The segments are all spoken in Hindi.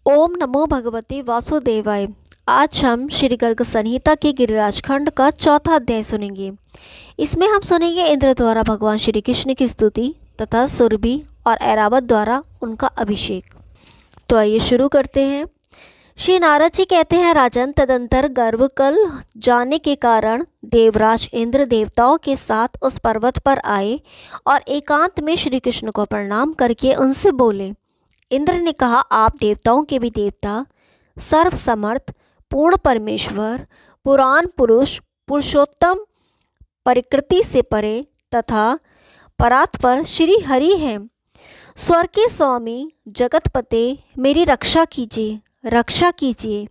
ओम नमो भगवते वासुदेवाय। आज हम श्री गर्ग संहिता के गिरिराज खंड का चौथा अध्याय सुनेंगे। इसमें हम सुनेंगे इंद्र द्वारा भगवान श्री कृष्ण की स्तुति तथा सुरभि और ऐरावत द्वारा उनका अभिषेक। तो आइए शुरू करते हैं। श्री नारद जी कहते हैं, राजन, तदंतर गर्भ कल जाने के कारण देवराज इंद्र देवताओं के साथ उस पर्वत पर आए और एकांत में श्री कृष्ण को प्रणाम करके उनसे बोले। इंद्र ने कहा, आप देवताओं के भी देवता, सर्वसमर्थ, पूर्ण परमेश्वर, पुराण पुरुष, पुरुषोत्तम, परिकृति से परे तथा परात्पर श्री हरि हैं। स्वर्ग के स्वामी, जगतपते, मेरी रक्षा कीजिए, रक्षा कीजिए।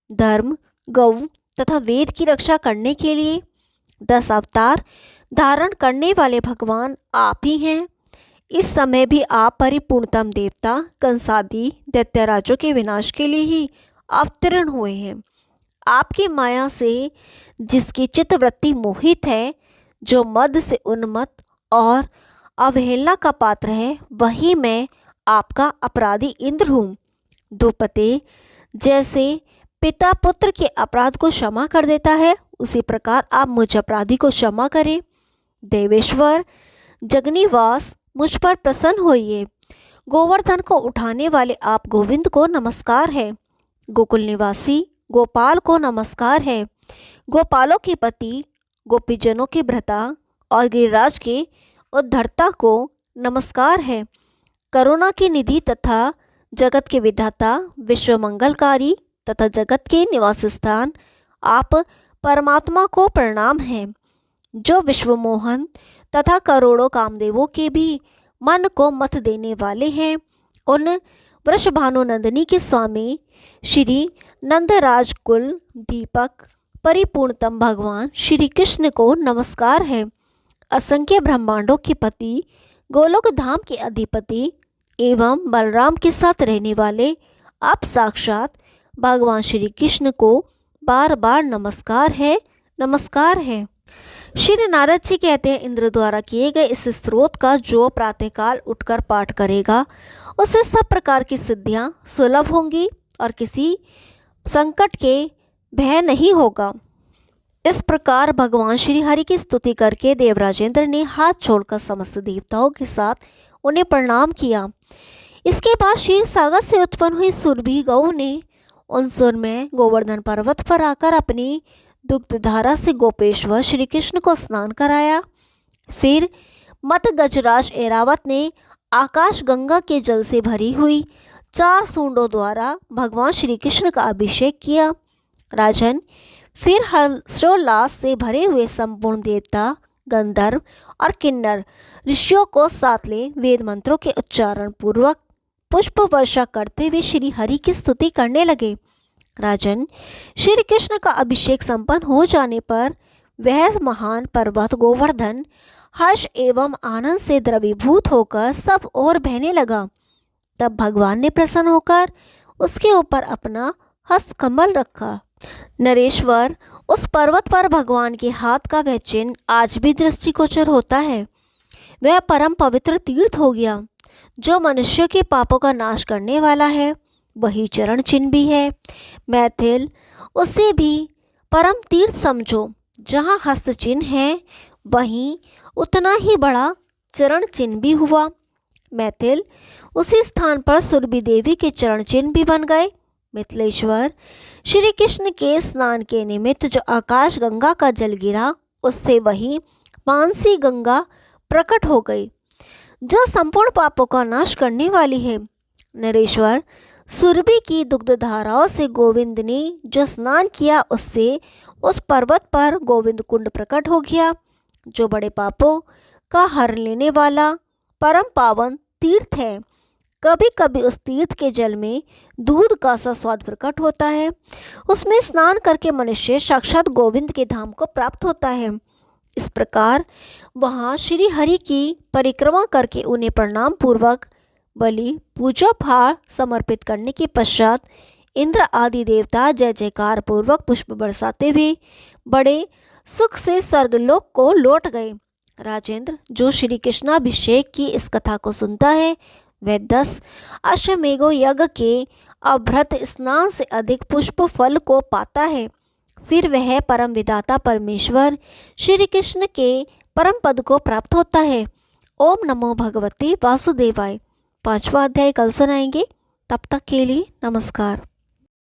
धर्म, गौ तथा वेद की रक्षा करने के लिए 10 अवतार धारण करने वाले भगवान आप ही हैं। इस समय भी आप परिपूर्णतम देवता, कंसादी दैत्यराजों के विनाश के लिए ही अवतीर्ण हुए हैं। आपकी माया से जिसकी चित्तवृत्ति मोहित है, जो मद से उन्मत्त और अवहेलना का पात्र है, वही मैं आपका अपराधी इंद्र हूँ। द्रुपदे, जैसे पिता पुत्र के अपराध को क्षमा कर देता है, उसी प्रकार आप मुझ अपराधी को क्षमा करें। देवेश्वर जगनीवास, मुझ पर प्रसन्न होइए। गोवर्धन को उठाने वाले आप गोविंद को नमस्कार है। गोकुल निवासी गोपाल को नमस्कार है। गोपालों के पति, गोपीजनों के भ्राता और गिरिराज के उद्धरता को नमस्कार है। करुणा की निधि तथा जगत के विधाता, विश्व मंगलकारी तथा जगत के निवास स्थान आप परमात्मा को प्रणाम है, जो विश्वमोहन तथा करोड़ों कामदेवों के भी मन को मत देने वाले हैं। उन वृषभानु नंदिनी के स्वामी श्री नंदराज कुल दीपक परिपूर्णतम भगवान श्री कृष्ण को नमस्कार है। असंख्य ब्रह्मांडों के पति, गोलोक धाम के अधिपति एवं बलराम के साथ रहने वाले आप साक्षात भगवान श्री कृष्ण को बार बार नमस्कार है, नमस्कार है। श्री नारद जी कहते हैं, इंद्र द्वारा किए गए इस स्तोत्र का जो प्रातःकाल उठकर पाठ करेगा, उसे सब प्रकार की सिद्धियां सुलभ होंगी और किसी संकट के भय नहीं होगा। इस प्रकार भगवान श्री हरि की स्तुति करके देवराजेंद्र ने हाथ छोड़कर समस्त देवताओं के साथ उन्हें प्रणाम किया। इसके बाद क्षीर सागर से उत्पन्न हुई सुरभि गौ ने उन सुर में गोवर्धन पर्वत पर आकर अपनी दुग्धधारा से गोपेश्वर श्री कृष्ण को स्नान कराया। फिर मत गजराज ऐरावत ने आकाश गंगा के जल से भरी हुई 4 सूंडों द्वारा भगवान श्री कृष्ण का अभिषेक किया। राजन, फिर हर्षोल्लास से भरे हुए संपूर्ण देवता, गंधर्व और किन्नर ऋषियों को साथ ले वेद मंत्रों के उच्चारण पूर्वक पुष्प वर्षा करते हुए श्री हरि की स्तुति करने लगे। राजन, श्री कृष्ण का अभिषेक संपन्न हो जाने पर वह महान पर्वत गोवर्धन हर्ष एवं आनंद से द्रवीभूत होकर सब ओर बहने लगा। तब भगवान ने प्रसन्न होकर उसके ऊपर अपना हस्त कमल रखा। नरेश्वर, उस पर्वत पर भगवान के हाथ का वह चिन्ह आज भी दृष्टिगोचर होता है। वह परम पवित्र तीर्थ हो गया, जो मनुष्य के पापों का नाश करने वाला है। वही चरण चिन्ह भी है। मैथिल, उसे भी परम तीर्थ समझो। जहाँ हस्त चिन्ह है, वहीं उतना ही बड़ा चरण चिन्ह भी हुआ। मैथिल, उसी स्थान पर सुरभि देवी के चरण चिन्ह भी बन गए। मिथिलेश्वर, श्री कृष्ण के स्नान के निमित्त जो आकाश गंगा का जल गिरा, उससे वही मानसी गंगा प्रकट हो गई, जो संपूर्ण पापों का नाश करने वाली है। नरेश्वर, सुरभि की दुग्धधाराओं से गोविंद ने जो स्नान किया, उससे उस पर्वत पर गोविंद कुंड प्रकट हो गया, जो बड़े पापों का हर लेने वाला परम पावन तीर्थ है। कभी कभी उस तीर्थ के जल में दूध का सा स्वाद प्रकट होता है। उसमें स्नान करके मनुष्य साक्षात गोविंद के धाम को प्राप्त होता है। इस प्रकार वहाँ श्री हरि की परिक्रमा करके उन्हें प्रणाम पूर्वक बलि पूजा भार समर्पित करने के पश्चात इंद्र आदि देवता जय जयकार पूर्वक पुष्प बरसाते हुए बड़े सुख से स्वर्गलोक को लौट गए। राजेंद्र, जो श्री कृष्णाभिषेक की इस कथा को सुनता है, वह 10 अश्वमेघो यज्ञ के अभ्रत स्नान से अधिक पुष्प फल को पाता है। फिर वह परम विधाता परमेश्वर श्री कृष्ण के परम पद को प्राप्त होता है। ओम नमो भगवते वासुदेवाय। 5वां अध्याय कल सुनाएंगे। तब तक के लिए नमस्कार।